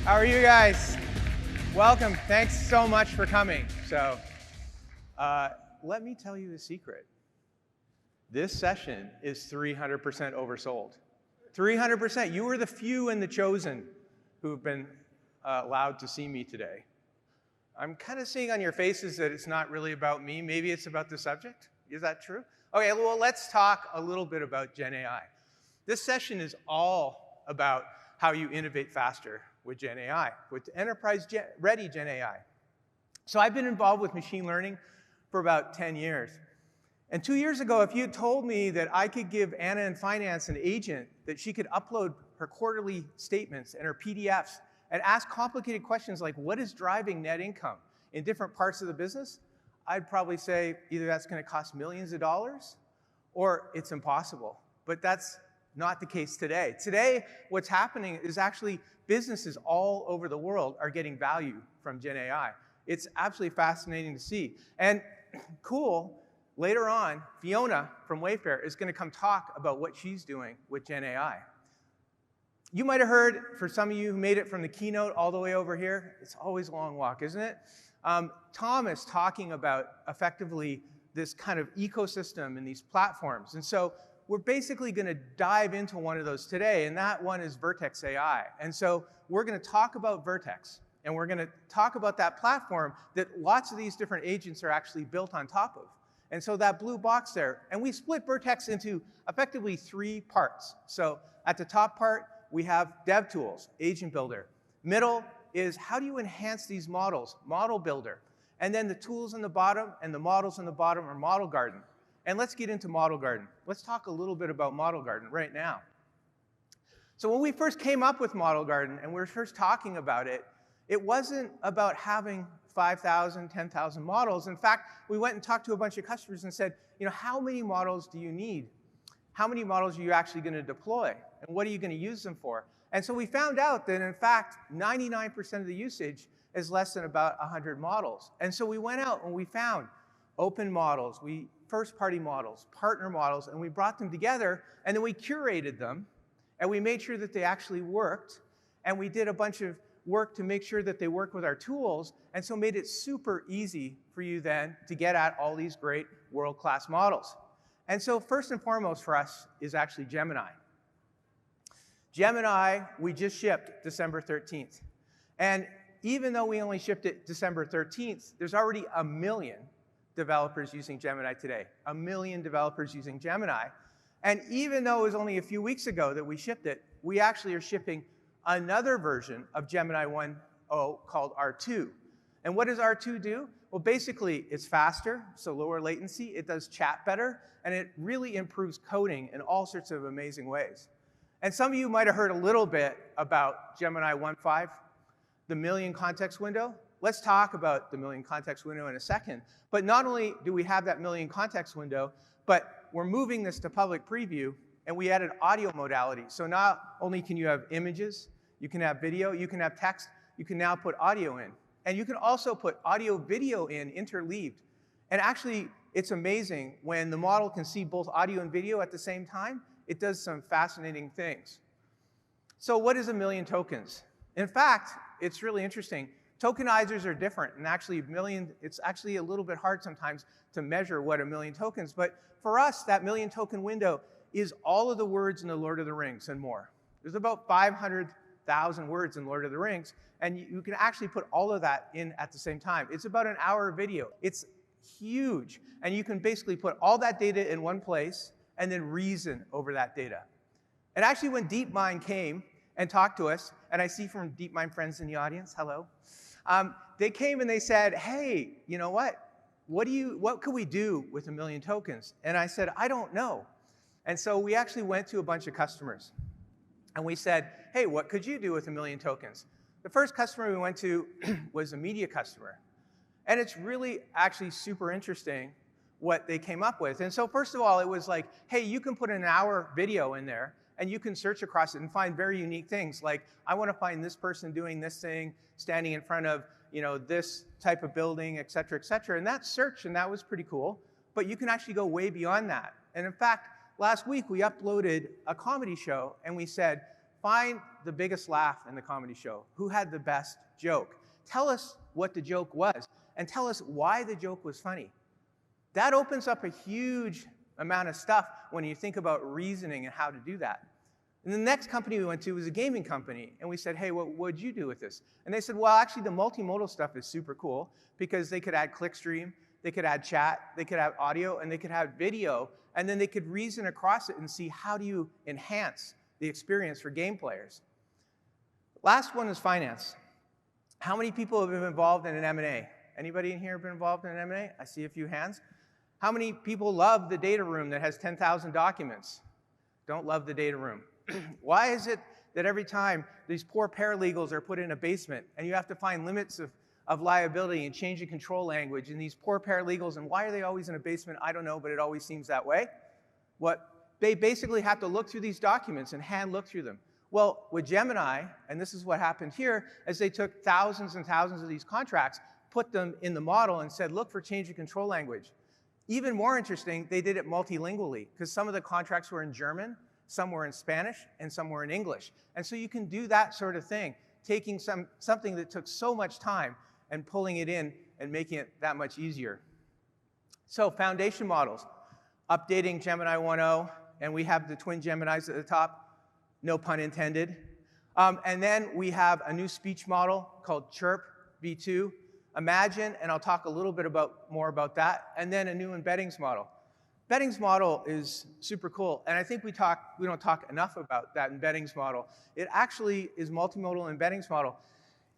How are you guys? Welcome. Thanks so much for coming. So let me tell you a secret. This session is 300% oversold. 300%. You were the few and the chosen who've been allowed to see me today. I'm kind of seeing on your faces that it's not really about me. Maybe it's about the subject. Is that true? Okay, well, let's talk a little bit about Gen AI. This session is all about how you innovate faster with Gen AI, with enterprise-ready Gen AI. So I've been involved with machine learning for about 10 years. And 2 years ago, if you had told me that I could give Anna in finance an agent that she could upload her quarterly statements and her PDFs and ask complicated questions like what is driving net income in different parts of the business, I'd probably say either that's going to cost millions of dollars or it's impossible. But that's not the case today. Today, what's happening is actually businesses all over the world are getting value from Gen AI. It's absolutely fascinating to see. And cool, later on, Fiona from Wayfair is going to come talk about what she's doing with Gen AI. You might have heard, for some of you who made it from the keynote all the way over here, it's always a long walk, isn't it? Thomas talking about effectively this kind of ecosystem and these platforms. And so we're basically going to dive into one of those today, and that one is Vertex AI. And so we're going to talk about Vertex, and we're going to talk about that platform that lots of these different agents are actually built on top of. And so that blue box there, and we split Vertex into effectively 3 parts. So at the top part, we have dev tools, agent builder. Middle is how do you enhance these models, model builder. And then the tools in the bottom and the models in the bottom are model garden. And let's get into Model Garden. Let's talk a little bit about Model Garden right now. So when we first came up with Model Garden and we were first talking about it, it wasn't about having 5,000, 10,000 models. In fact, we went and talked to a bunch of customers and said, you know, how many models do you need? How many models are you actually going to deploy? And what are you going to use them for? And so we found out that, in fact, 99% of the usage is less than about 100 models. And so we went out and we found open models, first-party models, partner models, and we brought them together, and then we curated them, and we made sure that they actually worked, and we did a bunch of work to make sure that they work with our tools, and so made it super easy for you then to get at all these great world-class models. And so first and foremost for us is actually Gemini. Gemini, we just shipped December 13th. And even though we only shipped it December 13th, there's already 1 million developers using Gemini today. 1 million developers using Gemini. And even though it was only a few weeks ago that we shipped it, we actually are shipping another version of Gemini 1.0 called R2. And what does R2 do? Well, basically, it's faster, so lower latency. It does chat better, and it really improves coding in all sorts of amazing ways. And some of you might have heard a little bit about Gemini 1.5, the million context window. Let's talk about the million context window in a second. But not only do we have that million context window, but we're moving this to public preview, and we added audio modality. So not only can you have images, you can have video, you can have text, you can now put audio in. And you can also put audio video in interleaved. And actually, it's amazing when the model can see both audio and video at the same time, it does some fascinating things. So what is 1 million tokens? In fact, it's really interesting. Tokenizers are different, and actually it's actually a little bit hard sometimes to measure what 1 million tokens, but for us, that 1 million token window is all of the words in the Lord of the Rings and more. There's about 500,000 words in Lord of the Rings, and you can actually put all of that in at the same time. It's about an hour of video. It's huge, and you can basically put all that data in one place and then reason over that data. And actually, when DeepMind came and talked to us, and I see from DeepMind friends in the audience, hello, they came and they said, hey, you know what? What could we do with 1 million tokens? And I said, I don't know. And so we actually went to a bunch of customers. And we said, hey, what could you do with 1 million tokens? The first customer we went to was a media customer. And it's really actually super interesting what they came up with. And so first of all, it was like, hey, you can put an hour video in there, and you can search across it and find very unique things. Like, I want to find this person doing this thing, standing in front of this type of building, et cetera, et cetera. And that search, and that was pretty cool. But you can actually go way beyond that. And in fact, last week we uploaded a comedy show, and we said, find the biggest laugh in the comedy show. Who had the best joke? Tell us what the joke was, and tell us why the joke was funny. That opens up a huge amount of stuff when you think about reasoning and how to do that. And the next company we went to was a gaming company, and we said, hey, what would you do with this? And they said, well, actually, the multimodal stuff is super cool because they could add clickstream, they could add chat, they could have audio, and they could have video, and then they could reason across it and see how do you enhance the experience for game players. Last one is finance. How many people have been involved in an M&A? Anybody in here been involved in an M&A? I see a few hands. How many people love the data room that has 10,000 documents? Don't love the data room. Why is it that every time these poor paralegals are put in a basement and you have to find limits of liability and change the control language, and these poor paralegals, and why are they always in a basement? I don't know, but it always seems that way. They basically have to look through these documents and hand look through them. Well, with Gemini, and this is what happened here, is they took thousands and thousands of these contracts, put them in the model, and said, look for change of control language. Even more interesting, they did it multilingually, because some of the contracts were in German, some were in Spanish, and some were in English. And so you can do that sort of thing, taking something that took so much time and pulling it in and making it that much easier. So foundation models, updating Gemini 1.0, and we have the twin Geminis at the top, no pun intended. And then we have a new speech model called Chirp v2, Imagine, and I'll talk a little bit more about that, and then a new embeddings model. Embeddings model is super cool, and I think we don't talk enough about that embeddings model. It actually is multimodal embeddings model.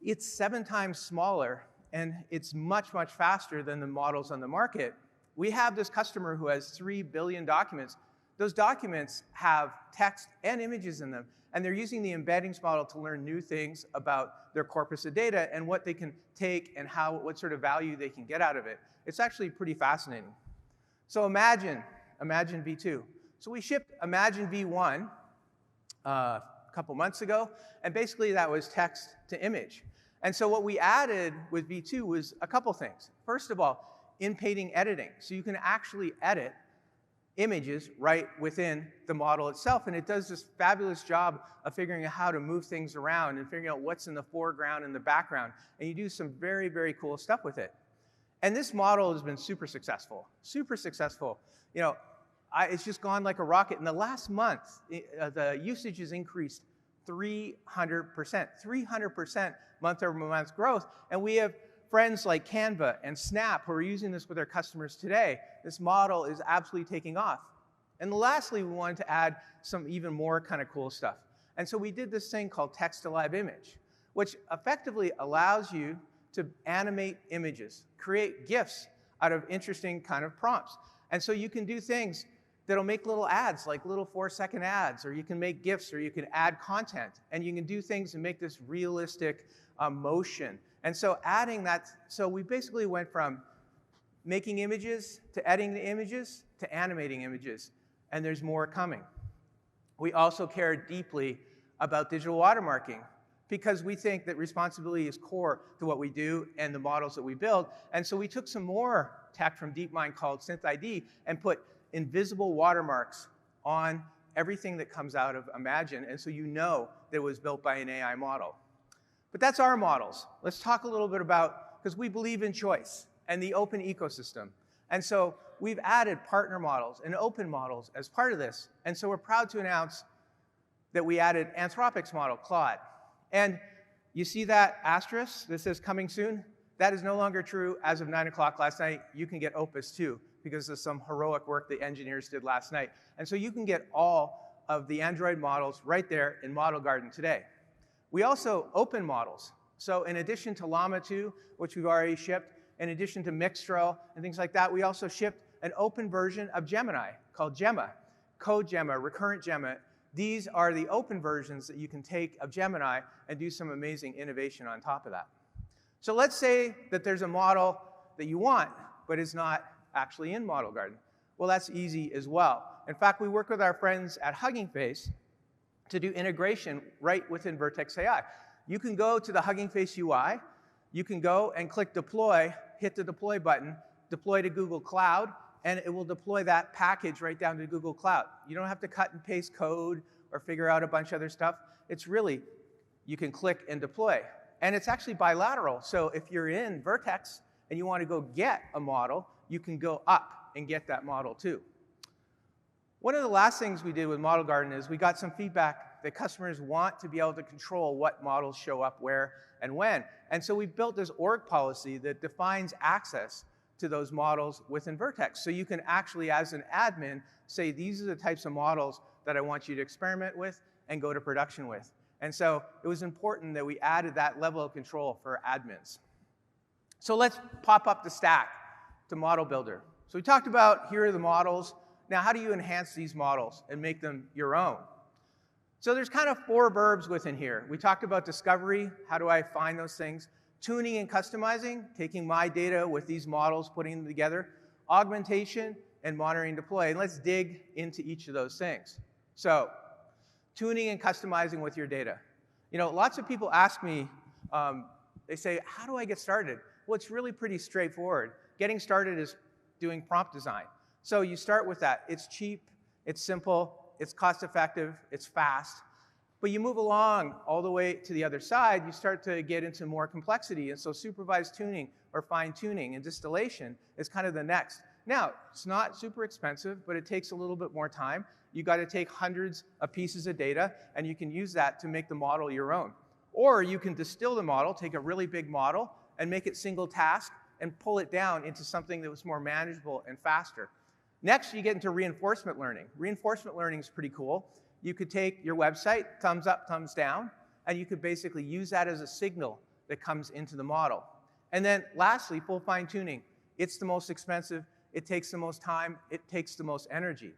It's 7 times smaller, and it's much, much faster than the models on the market. We have this customer who has 3 billion documents. Those documents have text and images in them, and they're using the embeddings model to learn new things about their corpus of data and what they can take and what sort of value they can get out of it. It's actually pretty fascinating. So Imagine v2. So we shipped Imagine v1 a couple months ago, and basically that was text to image. And so what we added with v2 was a couple things. First of all, in-painting editing. So you can actually edit images right within the model itself, and it does this fabulous job of figuring out how to move things around and figuring out what's in the foreground and the background, and you do some very, very cool stuff with it. And this model has been super successful, super successful. You know, it's just gone like a rocket. In the last month, the usage has increased 300%, 300% month-over-month growth, and we have friends like Canva and Snap who are using this with their customers today. This model is absolutely taking off. And lastly, we wanted to add some even more kind of cool stuff. And so we did this thing called text-to-live image, which effectively allows you to animate images, create GIFs out of interesting kind of prompts. And so you can do things that'll make little ads, like little 4-second ads, or you can make GIFs, or you can add content, and you can do things and make this realistic motion. And so adding that, so we basically went from making images to editing the images to animating images, and there's more coming. We also care deeply about digital watermarking, because we think that responsibility is core to what we do and the models that we build. And so we took some more tech from DeepMind called SynthID and put invisible watermarks on everything that comes out of Imagine, and so you know that it was built by an AI model. But that's our models. Let's talk a little bit about, because we believe in choice and the open ecosystem. And so we've added partner models and open models as part of this. And so we're proud to announce that we added Anthropic's model, Claude. And you see that asterisk that says coming soon? That is no longer true. As of 9 o'clock last night, you can get Opus 2 because of some heroic work the engineers did last night. And so you can get all of the Android models right there in Model Garden today. We also open models. So in addition to Llama 2, which we've already shipped, in addition to Mixtral and things like that, we also shipped an open version of Gemini called Gemma, Code Gemma, Recurrent Gemma. These are the open versions that you can take of Gemini and do some amazing innovation on top of that. So let's say that there's a model that you want, but it's not actually in Model Garden. Well, that's easy as well. In fact, we work with our friends at Hugging Face to do integration right within Vertex AI. You can go to the Hugging Face UI, you can go and click deploy, hit the deploy button, deploy to Google Cloud, and it will deploy that package right down to Google Cloud. You don't have to cut and paste code or figure out a bunch of other stuff. It's really, you can click and deploy. And it's actually bilateral. So if you're in Vertex and you want to go get a model, you can go up and get that model too. One of the last things we did with Model Garden is we got some feedback that customers want to be able to control what models show up where and when. And so we built this org policy that defines access to those models within Vertex. So you can actually, as an admin, say, these are the types of models that I want you to experiment with and go to production with. And so it was important that we added that level of control for admins. So let's pop up the stack to Model Builder. So we talked about, here are the models. Now, how do you enhance these models and make them your own? So there's kind of 4 verbs within here. We talked about discovery, how do I find those things? Tuning and customizing, taking my data with these models, putting them together. Augmentation, and monitoring deploy. And let's dig into each of those things. So, tuning and customizing with your data. You know, lots of people ask me, they say, how do I get started? Well, it's really pretty straightforward. Getting started is doing prompt design. So you start with that. It's cheap, it's simple, it's cost effective, it's fast. But you move along all the way to the other side, you start to get into more complexity. And so supervised tuning or fine tuning and distillation is kind of the next. Now, it's not super expensive, but it takes a little bit more time. You got to take hundreds of pieces of data, and you can use that to make the model your own. Or you can distill the model, take a really big model, and make it single task, and pull it down into something that was more manageable and faster. Next, you get into reinforcement learning. Reinforcement learning is pretty cool. You could take your website, thumbs up, thumbs down, and you could basically use that as a signal that comes into the model. And then lastly, full fine tuning. It's the most expensive, it takes the most time, it takes the most energy.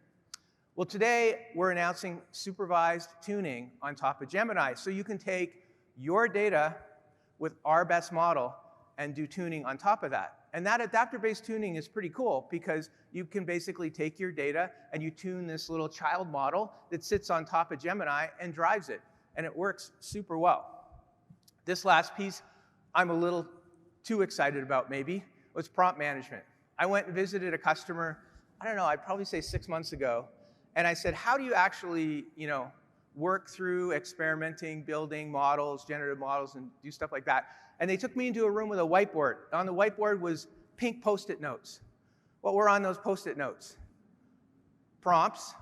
Well, today we're announcing supervised tuning on top of Gemini. So you can take your data with our best model and do tuning on top of that. And that adapter-based tuning is pretty cool because you can basically take your data and you tune this little child model that sits on top of Gemini and drives it. And it works super well. This last piece, I'm a little too excited about maybe, was prompt management. I went and visited a customer, I don't know, I'd probably say 6 months ago. And I said, how do you actually, work through experimenting, building models, generative models, and do stuff like that? And they took me into a room with a whiteboard. On the whiteboard was pink Post-it notes. What were on those Post-it notes? Prompts.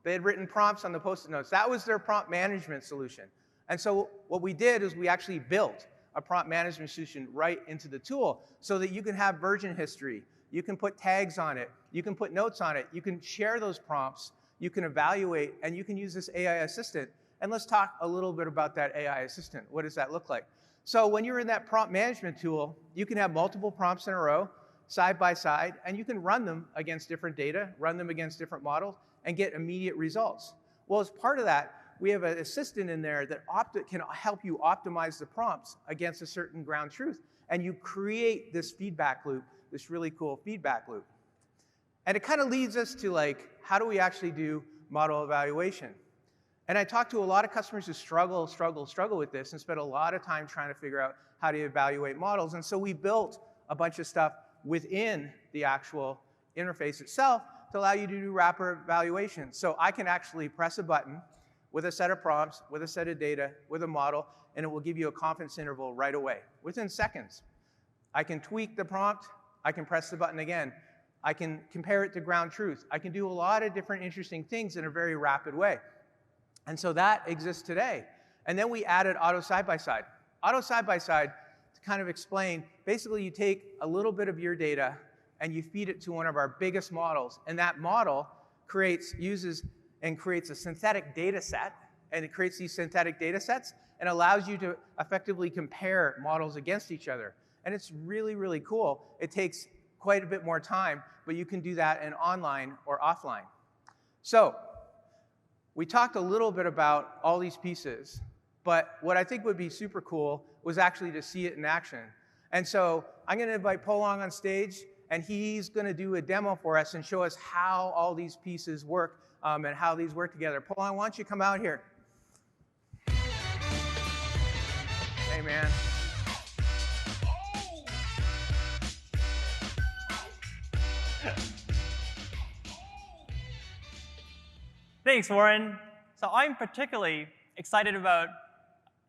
They had written prompts on the Post-it notes. That was their prompt management solution. And so what we did is we actually built a prompt management solution right into the tool so that you can have version history. You can put tags on it. You can put notes on it. You can share those prompts. You can evaluate, and you can use this AI assistant. And let's talk a little bit about that AI assistant. What does that look like? So when you're in that prompt management tool, you can have multiple prompts in a row, side by side, and you can run them against different data, run them against different models, and get immediate results. Well, as part of that, we have an assistant in there that can help you optimize the prompts against a certain ground truth. And you create this feedback loop, this really cool feedback loop. And it kind of leads us to how do we actually do model evaluation? And I talked to a lot of customers who struggle with this and spend a lot of time trying to figure out how to evaluate models. And so we built a bunch of stuff within the actual interface itself to allow you to do rapid evaluation. So I can actually press a button with a set of prompts, with a set of data, with a model, and it will give you a confidence interval right away, within seconds. I can tweak the prompt. I can press the button again. I can compare it to ground truth. I can do a lot of different interesting things in a very rapid way. And so that exists today. And then we added auto side-by-side. Auto side-by-side, to kind of explain, basically you take a little bit of your data and you feed it to one of our biggest models. And that model uses and creates a synthetic data set. And it creates these synthetic data sets and allows you to effectively compare models against each other. And it's really, really cool. It takes quite a bit more time, but you can do that in online or offline. So we talked a little bit about all these pieces, but what I think would be super cool was actually to see it in action. And so I'm going to invite Polong on stage, and he's going to do a demo for us and show us how all these pieces work and how these work together. Polong, why don't you come out here? Hey, man. Thanks, Warren. So I'm particularly excited about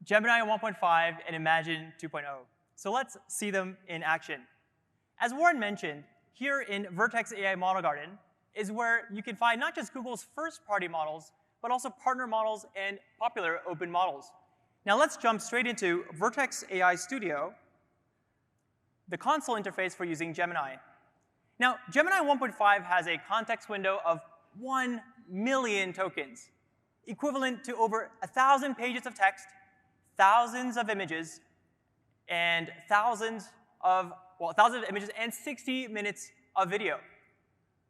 Gemini 1.5 and Imagine 2.0. So let's see them in action. As Warren mentioned, here in Vertex AI Model Garden is where you can find not just Google's first-party models, but also partner models and popular open models. Now let's jump straight into Vertex AI Studio, the console interface for using Gemini. Now, Gemini 1.5 has a context window of 1 million tokens, equivalent to over 1,000 pages of text, thousands of images, and thousands of images and 60 minutes of video.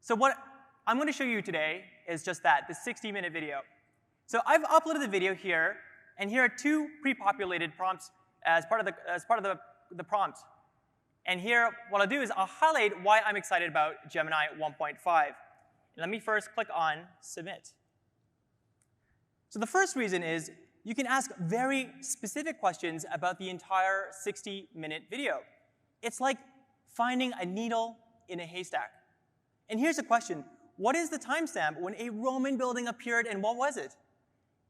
So what I'm going to show you today is just that, the 60-minute video. So I've uploaded the video here, and here are 2 pre-populated prompts as part of the prompt. And here, what I'll do is I'll highlight why I'm excited about Gemini 1.5. Let me first click on Submit. So the first reason is you can ask very specific questions about the entire 60-minute video. It's like finding a needle in a haystack. And here's a question. What is the timestamp when a Roman building appeared, and what was it?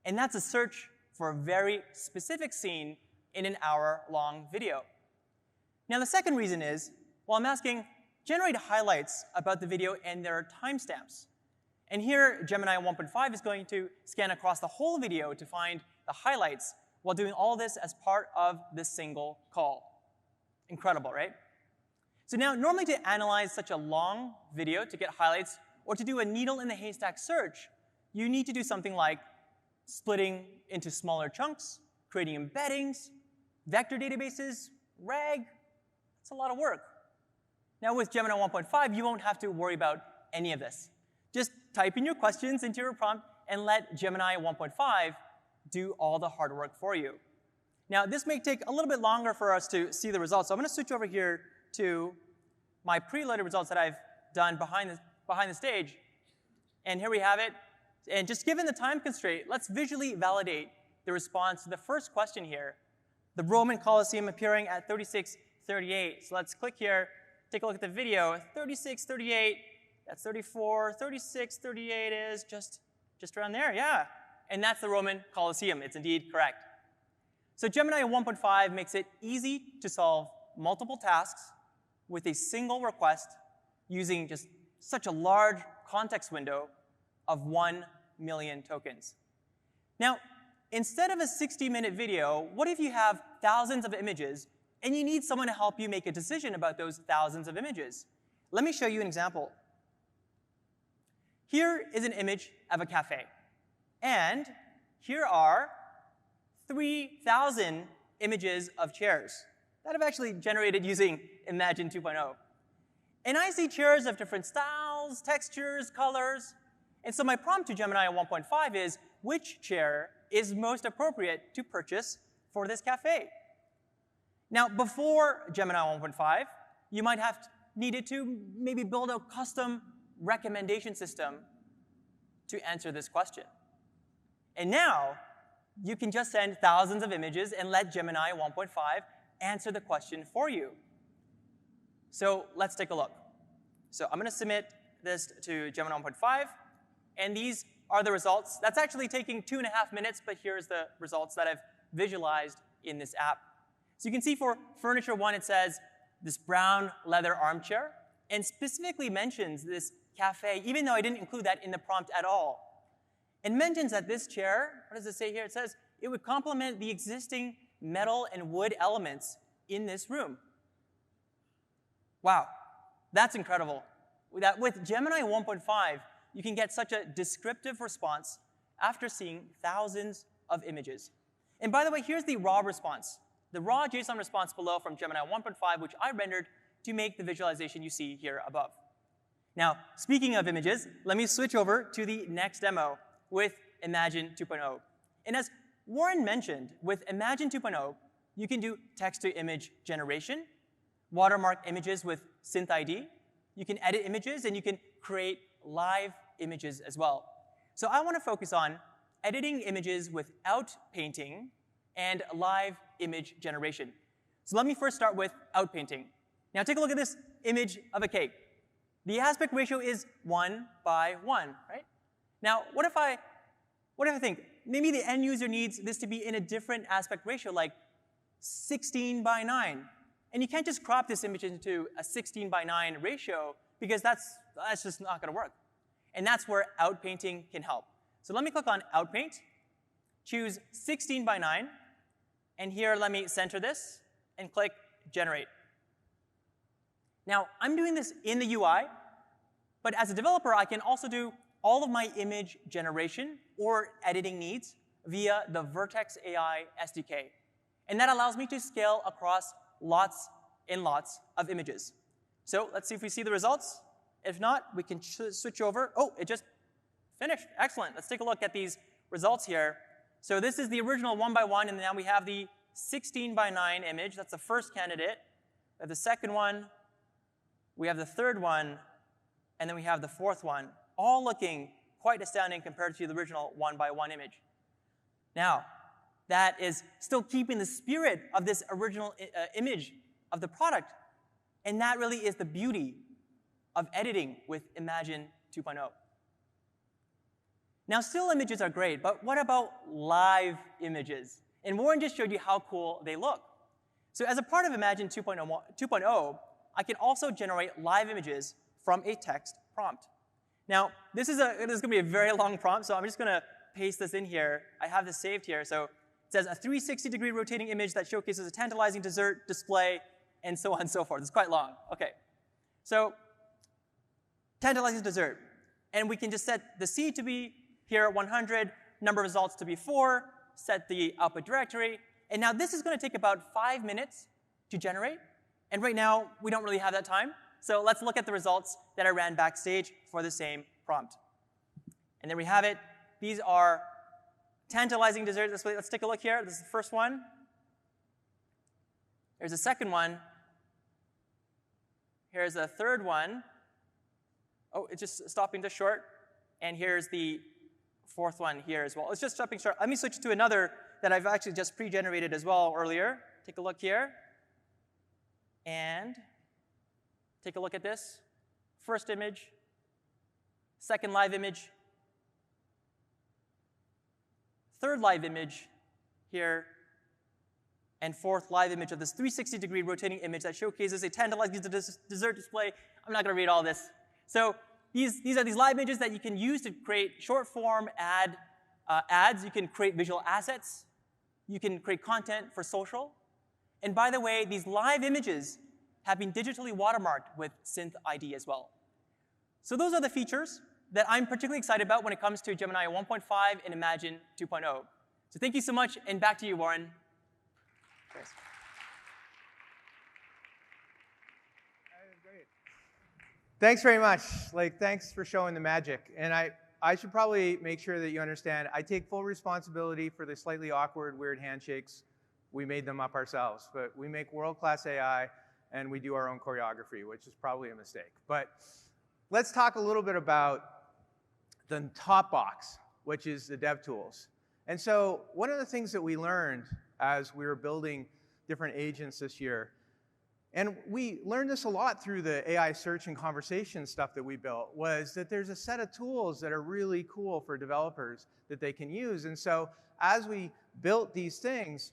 And that's a search for a very specific scene in an hour-long video. Now, the second reason is, well, I'm asking, generate highlights about the video and their timestamps. And here, Gemini 1.5 is going to scan across the whole video to find the highlights while doing all this as part of this single call. Incredible, right? So now, normally to analyze such a long video to get highlights or to do a needle in the haystack search, you need to do something like splitting into smaller chunks, creating embeddings, vector databases, RAG. It's a lot of work. Now with Gemini 1.5, you won't have to worry about any of this. Just type in your questions into your prompt and let Gemini 1.5 do all the hard work for you. Now this may take a little bit longer for us to see the results, so I'm going to switch over here to my preloaded results that I've done behind the stage. And here we have it. And just given the time constraint, let's visually validate the response to the first question here. The Roman Colosseum appearing at 36:38. So let's click here, take a look at the video. 36:38, that's 34. 36:38 is just around there, yeah. And that's the Roman Colosseum. It's indeed correct. So Gemini 1.5 makes it easy to solve multiple tasks with a single request using just such a large context window of 1 million tokens. Now, instead of a 60-minute video, what if you have thousands of images and you need someone to help you make a decision about those thousands of images? Let me show you an example. Here is an image of a cafe. And here are 3,000 images of chairs that I've actually generated using Imagine 2.0. And I see chairs of different styles, textures, colors. And so my prompt to Gemini 1.5 is, which chair is most appropriate to purchase for this cafe? Now, before Gemini 1.5, you might have needed to maybe build a custom recommendation system to answer this question. And now, you can just send thousands of images and let Gemini 1.5 answer the question for you. So let's take a look. So I'm going to submit this to Gemini 1.5, and these are the results. That's actually taking 2.5 minutes, but here's the results that I've visualized in this app. So you can see for furniture 1, it says this brown leather armchair, and specifically mentions this cafe, even though I didn't include that in the prompt at all. It mentions that this chair, what does it say here? It says it would complement the existing metal and wood elements in this room. Wow, that's incredible. With Gemini 1.5, you can get such a descriptive response after seeing thousands of images. And by the way, here's the raw response, the raw JSON response below from Gemini 1.5, which I rendered to make the visualization you see here above. Now, speaking of images, let me switch over to the next demo with Imagine 2.0. And as Warren mentioned, with Imagine 2.0, you can do text-to-image generation, watermark images with SynthID, you can edit images, and you can create live images as well. So I want to focus on editing images without painting and live image generation. So let me first start with outpainting. Now take a look at this image of a cake. The aspect ratio is 1:1, right? Now, what if I What if I think, maybe the end user needs this to be in a different aspect ratio, like 16:9. And you can't just crop this image into a 16:9 ratio, because that's just not going to work. And that's where outpainting can help. So let me click on outpaint, choose 16:9, and here let me center this, and click generate. Now, I'm doing this in the UI, but as a developer, I can also do all of my image generation or editing needs via the Vertex AI SDK. And that allows me to scale across lots and lots of images. So let's see if we see the results. If not, we can switch over. Oh, it just finished. Excellent. Let's take a look at these results here. So this is the original 1:1, and now we have the 16:9 image. That's the first candidate. We have the second one. We have the third one. And then we have the fourth one, all looking quite astounding compared to the original 1:1 image. Now, that is still keeping the spirit of this original image of the product. And that really is the beauty of editing with Imagine 2.0. Now, still images are great, but what about live images? And Warren just showed you how cool they look. So as a part of Imagine 2.0, I can also generate live images from a text prompt. Now, this is going to be a very long prompt, so I'm just going to paste this in here. I have this saved here. So it says a 360-degree rotating image that showcases a tantalizing dessert display, and so on and so forth. It's quite long. OK. So tantalizing dessert. And we can just set the seed to be here at 100, number of results to be 4, set the output directory. And now this is going to take about 5 minutes to generate. And right now, we don't really have that time. So let's look at the results that I ran backstage for the same prompt. And there we have it. These are tantalizing dessert. Let's take a look here. This is the first one. There's a second one. Here's a third one. Oh, it's just stopping just short. And here's the fourth one here as well. It's just stopping short. Let me switch to another that I've actually just pre-generated as well earlier. Take a look here. And take a look at this. First image, second live image, third live image here, and fourth live image of this 360-degree rotating image that showcases a tantalizing dessert display. I'm not going to read all this. So these are these live images that you can use to create short-form ads. You can create visual assets. You can create content for social. And by the way, these live images have been digitally watermarked with Synth ID as well. So those are the features that I'm particularly excited about when it comes to Gemini 1.5 and Imagine 2.0. So thank you so much, and back to you, Warren. Cheers. Great. Thanks very much. Thanks for showing the magic. And I should probably make sure that you understand, I take full responsibility for the slightly awkward, weird handshakes. We made them up ourselves. But we make world-class AI, and we do our own choreography, which is probably a mistake. But let's talk a little bit about the top box, which is the dev tools. And so one of the things that we learned as we were building different agents this year, and we learned this a lot through the AI search and conversation stuff that we built, was that there's a set of tools that are really cool for developers that they can use. And so as we built these things,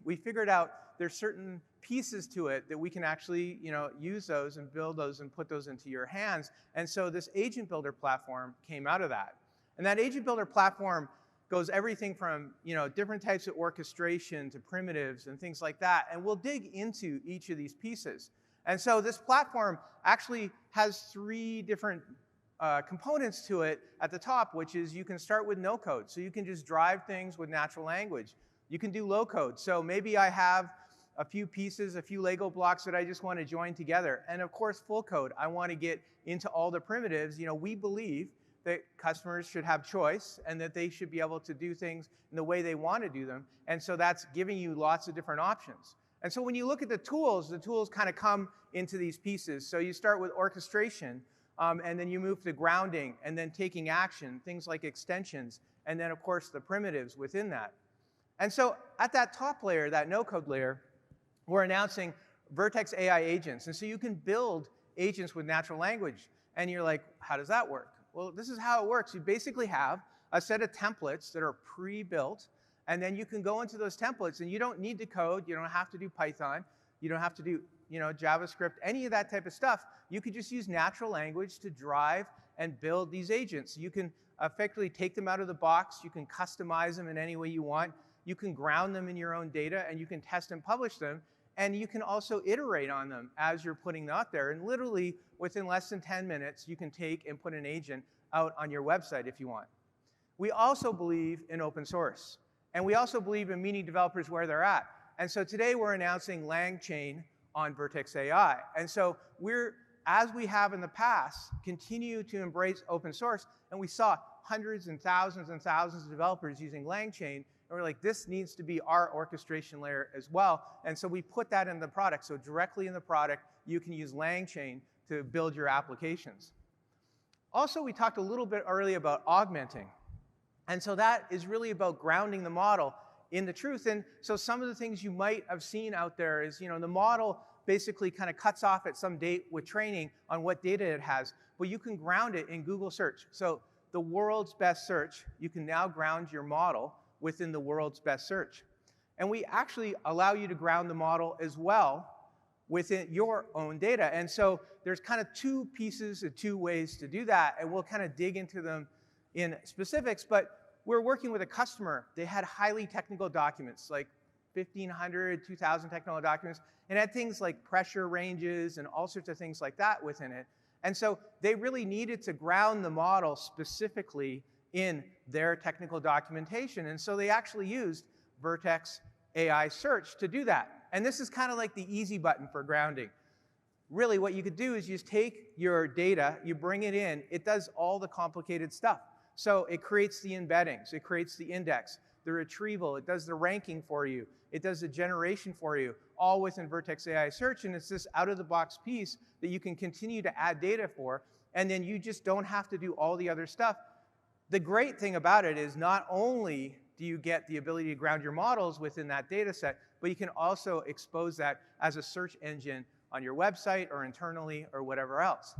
we figured out there's certain pieces to it that we can actually use those and build those and put those into your hands. And so this agent builder platform came out of that. And that agent builder platform goes everything from different types of orchestration to primitives and things like that. And we'll dig into each of these pieces. And so this platform actually has 3 different components to it at the top, which is you can start with no code. So you can just drive things with natural language. You can do low code. So maybe I have a few pieces, a few Lego blocks that I just want to join together. And of course, full code. I want to get into all the primitives. We believe that customers should have choice and that they should be able to do things in the way they want to do them. And so that's giving you lots of different options. And so when you look at the tools kind of come into these pieces. So you start with orchestration, and then you move to grounding, and then taking action, things like extensions, and then, of course, the primitives within that. And so at that top layer, that no-code layer, we're announcing Vertex AI agents. And so you can build agents with natural language. And you're like, how does that work? Well, this is how it works. You basically have a set of templates that are pre-built, and then you can go into those templates, and you don't need to code. You don't have to do Python. You don't have to do JavaScript, any of that type of stuff. You could just use natural language to drive and build these agents. You can effectively take them out of the box. You can customize them in any way you want. You can ground them in your own data, and you can test and publish them. And you can also iterate on them as you're putting them out there. And literally, within less than 10 minutes, you can take and put an agent out on your website if you want. We also believe in open source. And we also believe in meeting developers where they're at. And so today, we're announcing LangChain on Vertex AI. And so as we have in the past, continue to embrace open source. And we saw hundreds and thousands of developers using LangChain. And we're like, this needs to be our orchestration layer as well. And so we put that in the product. So directly in the product, you can use LangChain to build your applications. Also, we talked a little bit earlier about augmenting. And so that is really about grounding the model in the truth. And so some of the things you might have seen out there is, the model basically kind of cuts off at some date with training on what data it has. But you can ground it in Google search. So the world's best search, you can now ground your model within the world's best search. And we actually allow you to ground the model as well within your own data. And so there's kind of two pieces and two ways to do that. And we'll kind of dig into them in specifics. But we're working with a customer. They had highly technical documents, like 1,500, 2,000 technical documents, and had things like pressure ranges and all sorts of things like that within it. And so they really needed to ground the model specifically in their technical documentation. And so they actually used Vertex AI search to do that. And this is kind of like the easy button for grounding. Really, what you could do is you just take your data, you bring it in, it does all the complicated stuff. So it creates the embeddings, it creates the index, the retrieval, it does the ranking for you, it does the generation for you, all within Vertex AI search. And it's this out-of-the-box piece that you can continue to add data for, and then you just don't have to do all the other stuff. The great thing about it is not only do you get the ability to ground your models within that data set, but you can also expose that as a search engine on your website or internally or whatever else.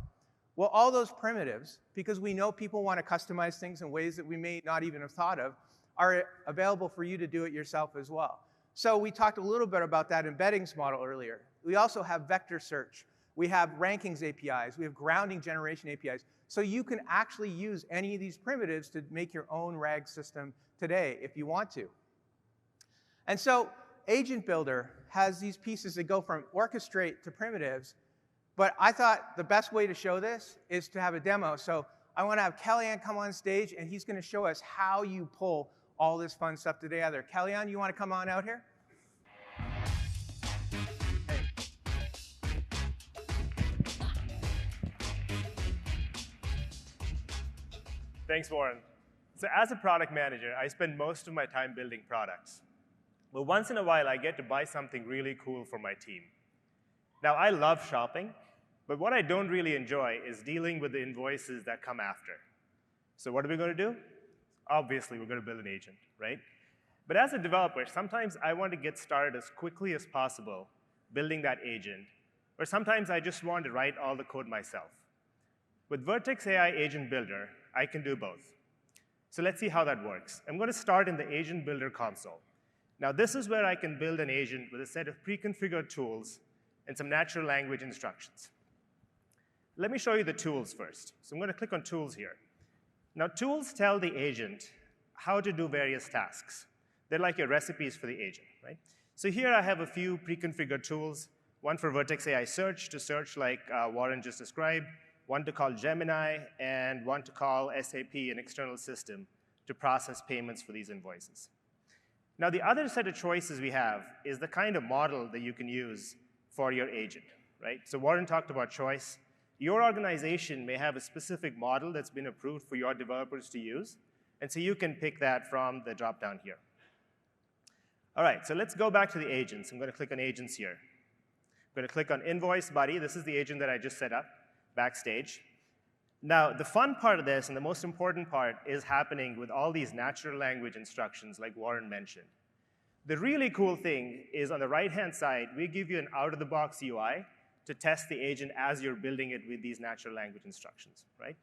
Well, all those primitives, because we know people want to customize things in ways that we may not even have thought of, are available for you to do it yourself as well. So we talked a little bit about that embeddings model earlier. We also have vector search. We have rankings APIs. We have grounding generation APIs. So you can actually use any of these primitives to make your own RAG system today if you want to. And so Agent Builder has these pieces that go from orchestrate to primitives. But I thought the best way to show this is to have a demo. So I want to have Kellyanne come on stage, and he's going to show us how you pull all this fun stuff together. Kellyanne, you want to come on out here? Hey. Thanks, Warren. So as a product manager, I spend most of my time building products. But once in a while, I get to buy something really cool for my team. Now, I love shopping, but what I don't really enjoy is dealing with the invoices that come after. So what are we going to do? Obviously, we're going to build an agent, right? But as a developer, sometimes I want to get started as quickly as possible building that agent, or sometimes I just want to write all the code myself. With Vertex AI Agent Builder, I can do both. So let's see how that works. I'm going to start in the Agent Builder console. Now, this is where I can build an agent with a set of pre-configured tools and some natural language instructions. Let me show you the tools first. So I'm going to click on Tools here. Now, tools tell the agent how to do various tasks. They're like your recipes for the agent, right? So here I have a few pre-configured tools, one for Vertex AI Search to search like Warren just described, one to call Gemini, and one to call SAP, an external system, to process payments for these invoices. Now, the other set of choices we have is the kind of model that you can use for your agent, right? So Warren talked about choice. Your organization may have a specific model that's been approved for your developers to use, and so you can pick that from the drop-down here. All right, so let's go back to the agents. I'm going to click on Agents here. I'm going to click on Invoice Buddy. This is the agent that I just set up backstage. Now, the fun part of this and the most important part is happening with all these natural language instructions like Warren mentioned. The really cool thing is on the right-hand side, we give you an out-of-the-box UI to test the agent as you're building it with these natural language instructions, right?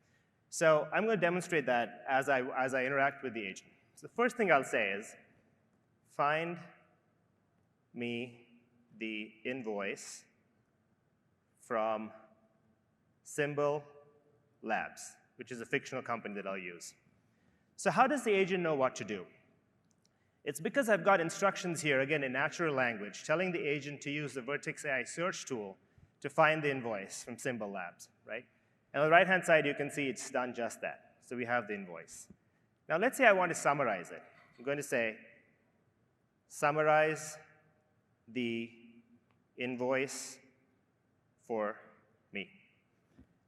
So I'm going to demonstrate that as I interact with the agent. So the first thing I'll say is, find me the invoice from Symbol Labs, which is a fictional company that I'll use. So how does the agent know what to do? It's because I've got instructions here, again, in natural language, telling the agent to use the Vertex AI search tool to find the invoice from Symbol Labs, right? And on the right-hand side, you can see it's done just that. So we have the invoice. Now let's say I want to summarize it. I'm going to say, summarize the invoice for me.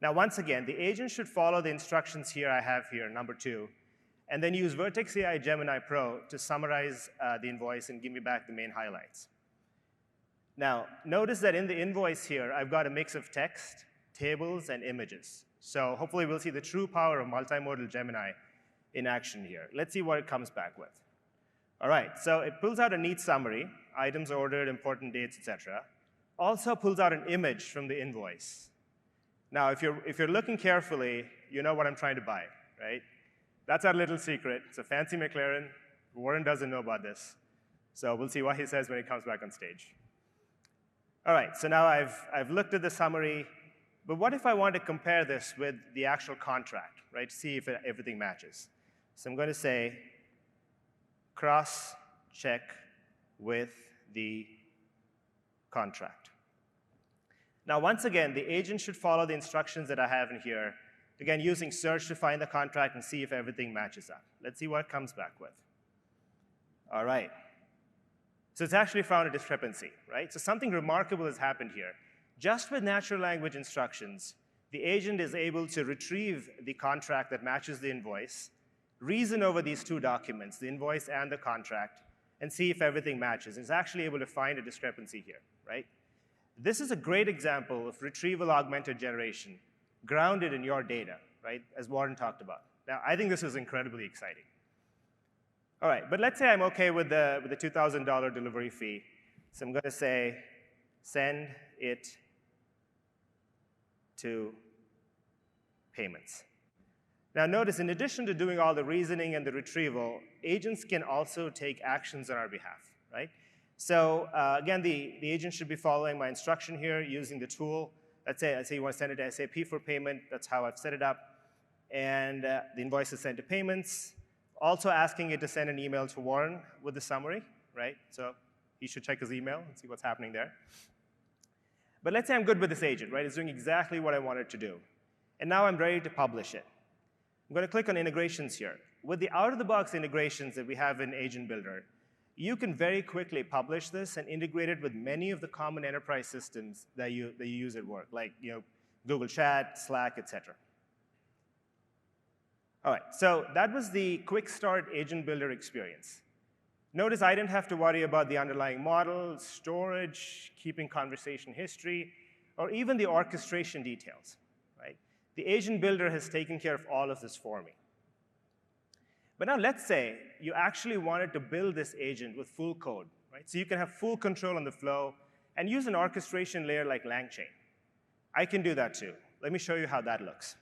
Now once again, the agent should follow the instructions here I have here, number 2, and then use Vertex AI Gemini Pro to summarize the invoice and give me back the main highlights. Now, notice that in the invoice here, I've got a mix of text, tables, and images. So hopefully we'll see the true power of multimodal Gemini in action here. Let's see what it comes back with. All right, so it pulls out a neat summary, items ordered, important dates, etc. Also pulls out an image from the invoice. Now, if you're looking carefully, you know what I'm trying to buy, right? That's our little secret. It's a fancy McLaren. Warren doesn't know about this. So we'll see what he says when he comes back on stage. All right, so now I've looked at the summary, but what if I want to compare this with the actual contract, right, to see if everything matches? So I'm going to say, cross-check with the contract. Now, once again, the agent should follow the instructions that I have in here, again, using search to find the contract and see if everything matches up. Let's see what it comes back with. All right. So it's actually found a discrepancy, right? So something remarkable has happened here. Just with natural language instructions, the agent is able to retrieve the contract that matches the invoice, reason over these 2 documents, the invoice and the contract, and see if everything matches. It's actually able to find a discrepancy here, right? This is a great example of retrieval augmented generation grounded in your data, right, as Warren talked about. Now, I think this is incredibly exciting. All right, but let's say I'm OK with the $2,000 delivery fee. So I'm going to say, send it to payments. Now notice, in addition to doing all the reasoning and the retrieval, agents can also take actions on our behalf, right? So again, the agent should be following my instruction here using the tool. Let's say you want to send it to SAP for payment. That's how I've set it up. And the invoice is sent to payments. Also asking it to send an email to Warren with the summary, right? So he should check his email and see what's happening there. But let's say I'm good with this agent, right? It's doing exactly what I want it to do. And now I'm ready to publish it. I'm going to click on integrations here. With the out-of-the-box integrations that we have in Agent Builder, you can very quickly publish this and integrate it with many of the common enterprise systems that you use at work, like Google Chat, Slack, etc. All right, so that was the quick start Agent Builder experience. Notice I didn't have to worry about the underlying model, storage, keeping conversation history, or even the orchestration details, right? The Agent Builder has taken care of all of this for me. But now let's say you actually wanted to build this agent with full code, right? So you can have full control on the flow and use an orchestration layer like LangChain. I can do that too. Let me show you how that looks.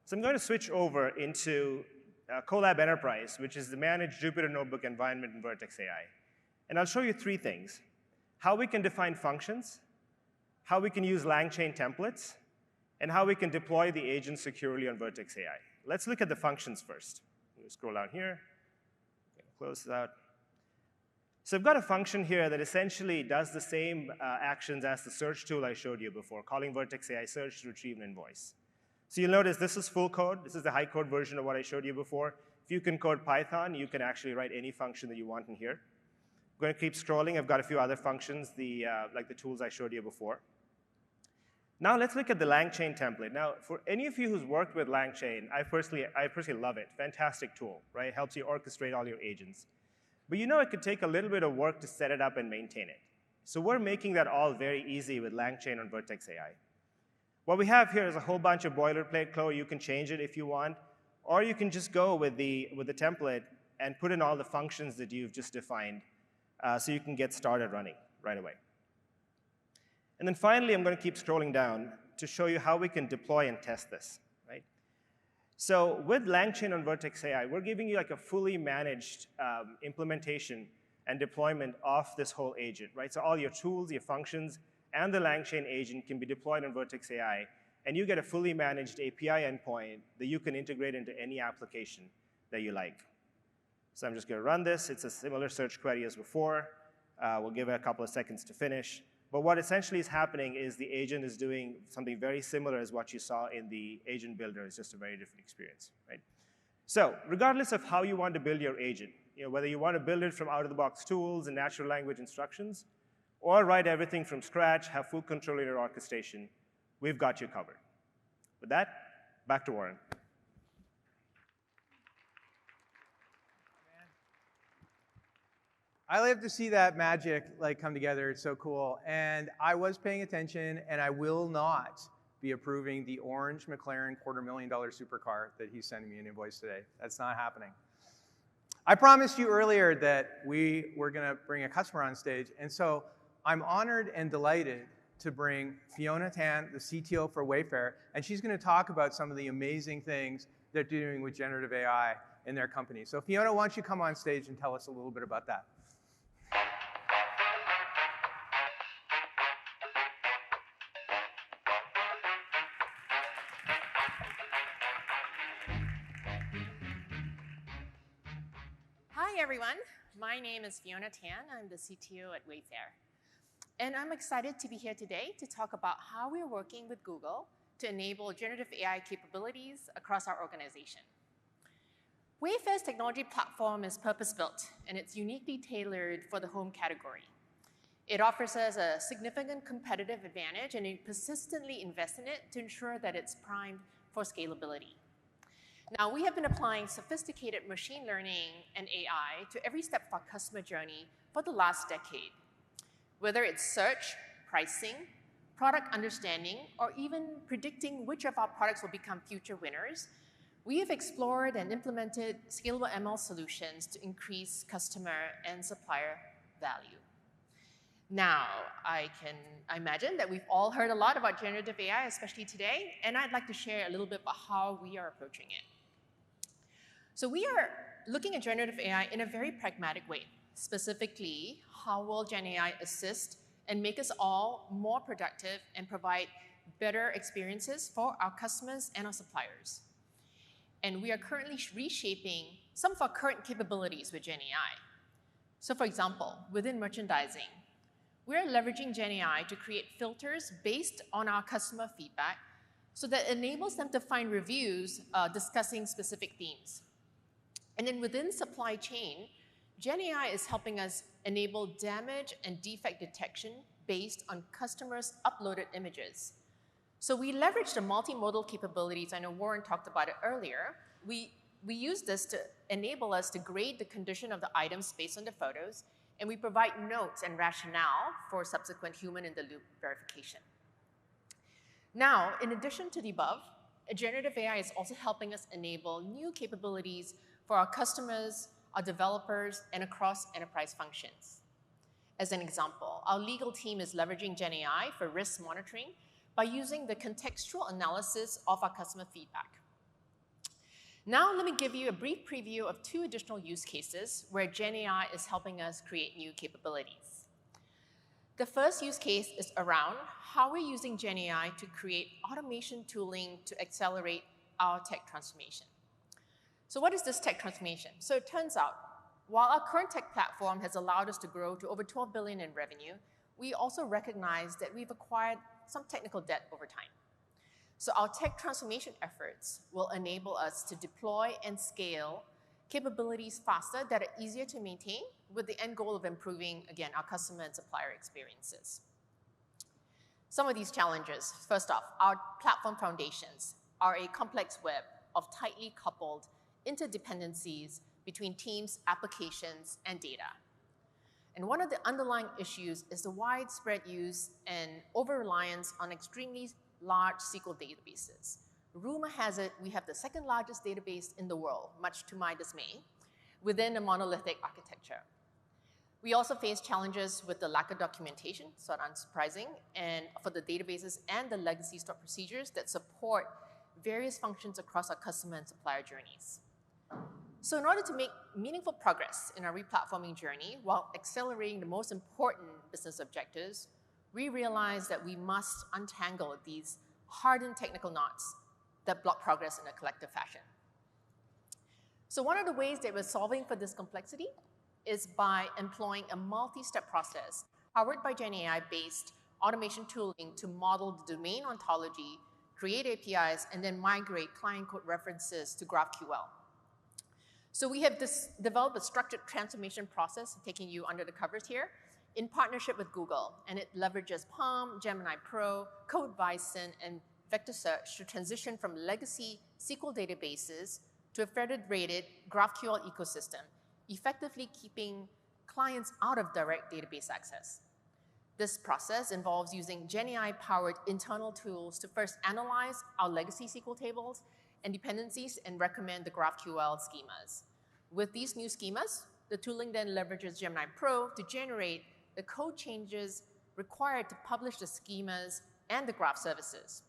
So I'm going to switch over into Colab Enterprise, which is the managed Jupyter Notebook environment in Vertex AI. And I'll show you 3 things: how we can define functions, how we can use LangChain templates, and how we can deploy the agent securely on Vertex AI. Let's look at the functions first. Let me scroll down here. Close this out. So I've got a function here that essentially does the same actions as the search tool I showed you before, calling Vertex AI search to retrieve an invoice. So you'll notice this is full code. This is the high code version of what I showed you before. If you can code Python, you can actually write any function that you want in here. I'm going to keep scrolling. I've got a few other functions, like the tools I showed you before. Now let's look at the LangChain template. Now, for any of you who's worked with LangChain, I personally love it. Fantastic tool, right? It helps you orchestrate all your agents. But you know it could take a little bit of work to set it up and maintain it. So we're making that all very easy with LangChain on Vertex AI. What we have here is a whole bunch of boilerplate code. You can change it if you want, or you can just go with the template and put in all the functions that you've just defined so you can get started running right away. And then finally, I'm going to keep scrolling down to show you how we can deploy and test this, right? So with LangChain on Vertex AI, we're giving you like a fully managed implementation and deployment of this whole agent, right? So all your tools, your functions, and the LangChain agent can be deployed on Vertex AI, and you get a fully managed API endpoint that you can integrate into any application that you like. So I'm just going to run this. It's a similar search query as before. We'll give it a couple of seconds to finish. But what essentially is happening is the agent is doing something very similar as what you saw in the agent builder. It's just a very different experience, right? So regardless of how you want to build your agent, whether you want to build it from out-of-the-box tools and natural language instructions, or write everything from scratch, have full control of your orchestration, we've got you covered. With that, back to Warren. I live to see that magic come together. It's so cool. And I was paying attention, and I will not be approving the orange McLaren $250,000 supercar that he's sending me an invoice today. That's not happening. I promised you earlier that we were going to bring a customer on stage, and so I'm honored and delighted to bring Fiona Tan, the CTO for Wayfair, and she's going to talk about some of the amazing things they're doing with generative AI in their company. So Fiona, why don't you come on stage and tell us a little bit about that? Hi, everyone. My name is Fiona Tan. I'm the CTO at Wayfair. And I'm excited to be here today to talk about how we're working with Google to enable generative AI capabilities across our organization. Wayfair's technology platform is purpose-built, and it's uniquely tailored for the home category. It offers us a significant competitive advantage, and we persistently invest in it to ensure that it's primed for scalability. Now, we have been applying sophisticated machine learning and AI to every step of our customer journey for the last decade. Whether it's search, pricing, product understanding, or even predicting which of our products will become future winners, we have explored and implemented scalable ML solutions to increase customer and supplier value. Now, I imagine that we've all heard a lot about generative AI, especially today, and I'd like to share a little bit about how we are approaching it. So we are looking at generative AI in a very pragmatic way. Specifically, how will Gen AI assist and make us all more productive and provide better experiences for our customers and our suppliers? And we are currently reshaping some of our current capabilities with Gen AI. So for example, within merchandising, we're leveraging Gen AI to create filters based on our customer feedback so that it enables them to find reviews discussing specific themes. And then within supply chain, Gen AI is helping us enable damage and defect detection based on customers' uploaded images. So we leverage the multimodal capabilities. I know Warren talked about it earlier. We use this to enable us to grade the condition of the items based on the photos, and we provide notes and rationale for subsequent human-in-the-loop verification. Now, in addition to the above, generative AI is also helping us enable new capabilities for our customers, our developers, and across enterprise functions. As an example, our legal team is leveraging Gen AI for risk monitoring by using the contextual analysis of our customer feedback. Now, let me give you a brief preview of 2 additional use cases where Gen AI is helping us create new capabilities. The first use case is around how we're using Gen AI to create automation tooling to accelerate our tech transformation. So what is this tech transformation? So it turns out, while our current tech platform has allowed us to grow to over $12 billion in revenue, we also recognize that we've acquired some technical debt over time. So our tech transformation efforts will enable us to deploy and scale capabilities faster that are easier to maintain with the end goal of improving, again, our customer and supplier experiences. Some of these challenges, first off, our platform foundations are a complex web of tightly coupled interdependencies between teams, applications, and data. And one of the underlying issues is the widespread use and over-reliance on extremely large SQL databases. Rumor has it we have the 2nd largest database in the world, much to my dismay, within a monolithic architecture. We also face challenges with the lack of documentation, so unsurprising, and for the databases and the legacy stored procedures that support various functions across our customer and supplier journeys. So in order to make meaningful progress in our replatforming journey while accelerating the most important business objectives, we realized that we must untangle these hardened technical knots that block progress in a collective fashion. So one of the ways that we're solving for this complexity is by employing a multi-step process powered by Gen AI-based automation tooling to model the domain ontology, create APIs, and then migrate client code references to GraphQL. So we have developed a structured transformation process, taking you under the covers here, in partnership with Google, and it leverages PaLM, Gemini Pro, Code Bison, and Vector Search to transition from legacy SQL databases to a federated GraphQL ecosystem, effectively keeping clients out of direct database access. This process involves using Gen AI-powered internal tools to first analyze our legacy SQL tables and dependencies and recommend the GraphQL schemas. With these new schemas, the tooling then leverages Gemini Pro to generate the code changes required to publish the schemas and the graph services.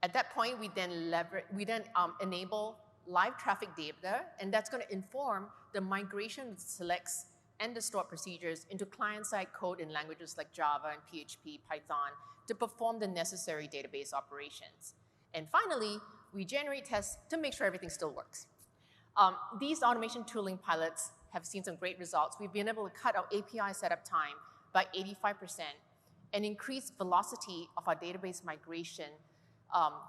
At that point, we then enable live traffic data, and that's going to inform the migration of selects and the stored procedures into client-side code in languages like Java and PHP, Python, to perform the necessary database operations. And finally, we generate tests to make sure everything still works. These automation tooling pilots have seen some great results. We've been able to cut our API setup time by 85% and increase velocity of our database migration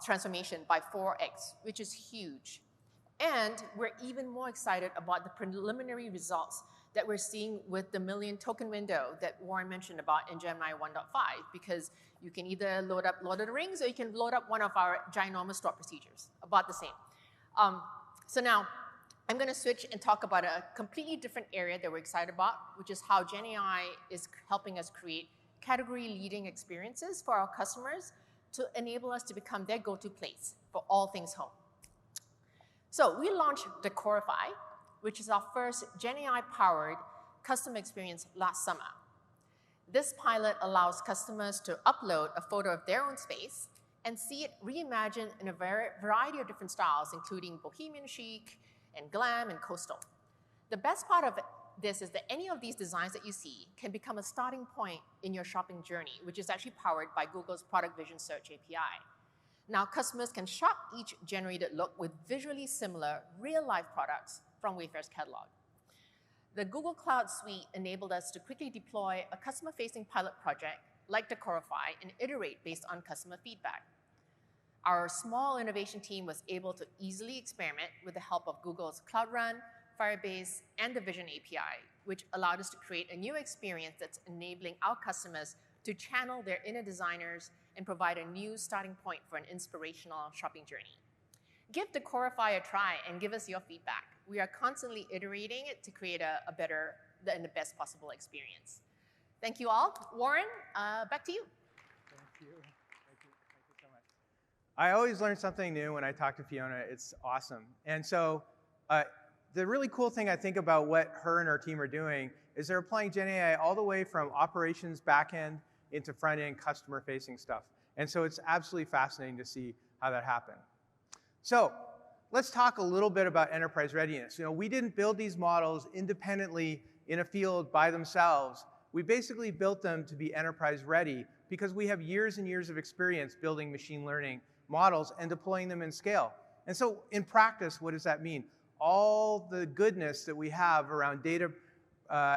transformation by 4x, which is huge. And we're even more excited about the preliminary results that we're seeing with the million token window that Warren mentioned about in Gemini 1.5, because you can either load up Lord of the Rings or you can load up one of our ginormous stored procedures, about the same. So now, I'm going to switch and talk about a completely different area that we're excited about, which is how Gen AI is helping us create category-leading experiences for our customers to enable us to become their go-to place for all things home. So we launched Decorify, which is our first Gen AI-powered custom experience last summer. This pilot allows customers to upload a photo of their own space and see it reimagined in a variety of different styles, including bohemian chic and glam and coastal. The best part of this is that any of these designs that you see can become a starting point in your shopping journey, which is actually powered by Google's Product Vision Search API. Now, customers can shop each generated look with visually similar real-life products from Wayfair's catalog. The Google Cloud Suite enabled us to quickly deploy a customer-facing pilot project like Decorify and iterate based on customer feedback. Our small innovation team was able to easily experiment with the help of Google's Cloud Run, Firebase, and the Vision API, which allowed us to create a new experience that's enabling our customers to channel their inner designers and provide a new starting point for an inspirational shopping journey. Give Decorify a try and give us your feedback. We are constantly iterating it to create a better and the best possible experience. Thank you all. Warren, back to you. Thank you. Thank you so much. I always learn something new when I talk to Fiona. It's awesome. And so the really cool thing I think about what her and her team are doing is they're applying Gen AI all the way from operations backend into front-end customer-facing stuff. And so it's absolutely fascinating to see how that happened. So let's talk a little bit about enterprise readiness. You know, we didn't build these models independently in a field by themselves. We basically built them to be enterprise ready because we have years and years of experience building machine learning models and deploying them in scale. And so in practice, what does that mean? All the goodness that we have around data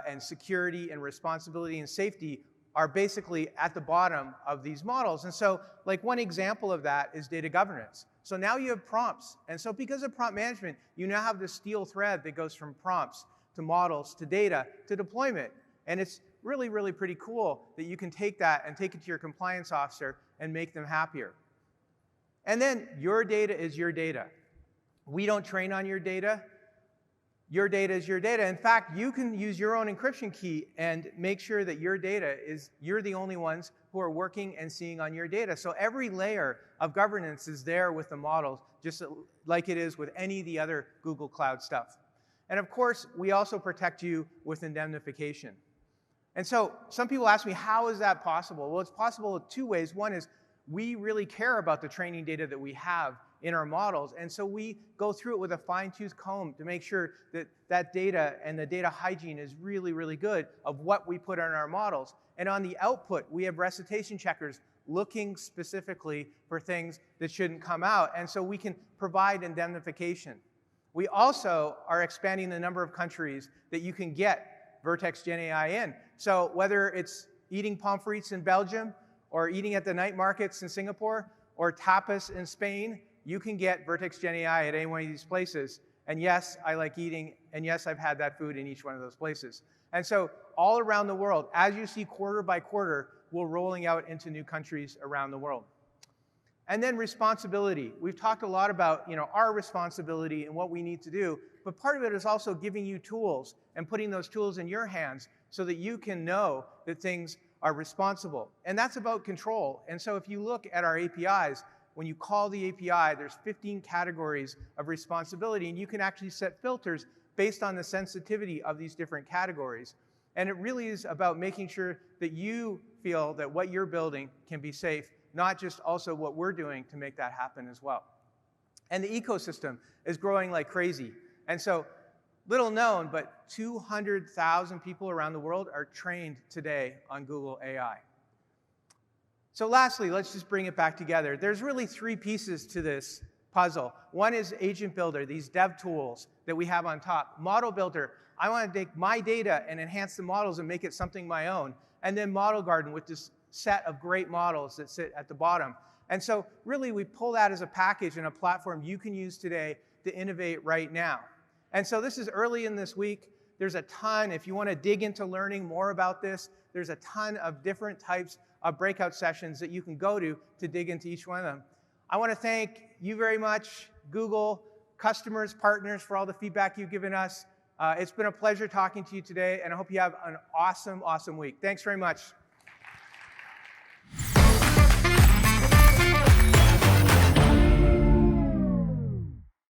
and security and responsibility and safety are basically at the bottom of these models. And so like one example of that is data governance. So now you have prompts. And so because of prompt management, you now have this steel thread that goes from prompts to models to data to deployment. And it's really, really pretty cool that you can take that and take it to your compliance officer and make them happier. And then your data is your data. We don't train on your data. Your data is your data. In fact, you can use your own encryption key and make sure that your data is, you're the only ones who are working and seeing on your data. So every layer of governance is there with the models, just like it is with any of the other Google Cloud stuff. And of course, we also protect you with indemnification. And so some people ask me, how is that possible? Well, it's possible in two ways. One is we really care about the training data that we have in our models, and so we go through it with a fine-tooth comb to make sure that that data and the data hygiene is really, really good of what we put on our models. And on the output, we have recitation checkers looking specifically for things that shouldn't come out, and so we can provide indemnification. We also are expanding the number of countries that you can get Vertex Gen AI in. So whether it's eating pommes frites in Belgium, or eating at the night markets in Singapore, or tapas in Spain, you can get Vertex Gen AI at any one of these places. And yes, I like eating, and yes, I've had that food in each one of those places. And so all around the world, as you see quarter by quarter, we're rolling out into new countries around the world. And then responsibility. We've talked a lot about our responsibility and what we need to do, but part of it is also giving you tools and putting those tools in your hands so that you can know that things are responsible. And that's about control. And so if you look at our APIs, when you call the API, there's 15 categories of responsibility, and you can actually set filters based on the sensitivity of these different categories. And it really is about making sure that you feel that what you're building can be safe, not just also what we're doing to make that happen as well. And the ecosystem is growing like crazy. And so, little known, but 200,000 people around the world are trained today on Google AI. So lastly, let's just bring it back together. There's really three pieces to this puzzle. One is Agent Builder, these dev tools that we have on top. Model Builder, I want to take my data and enhance the models and make it something my own. And then Model Garden with this set of great models that sit at the bottom. And so really we pull that as a package and a platform you can use today to innovate right now. And so this is early in this week. There's a ton, if you want to dig into learning more about this, there's a ton of different types of breakout sessions that you can go to dig into each one of them. I want to thank you very much, Google, customers, partners, for all the feedback you've given us. It's been a pleasure talking to you today, and I hope you have an awesome, awesome week. Thanks very much.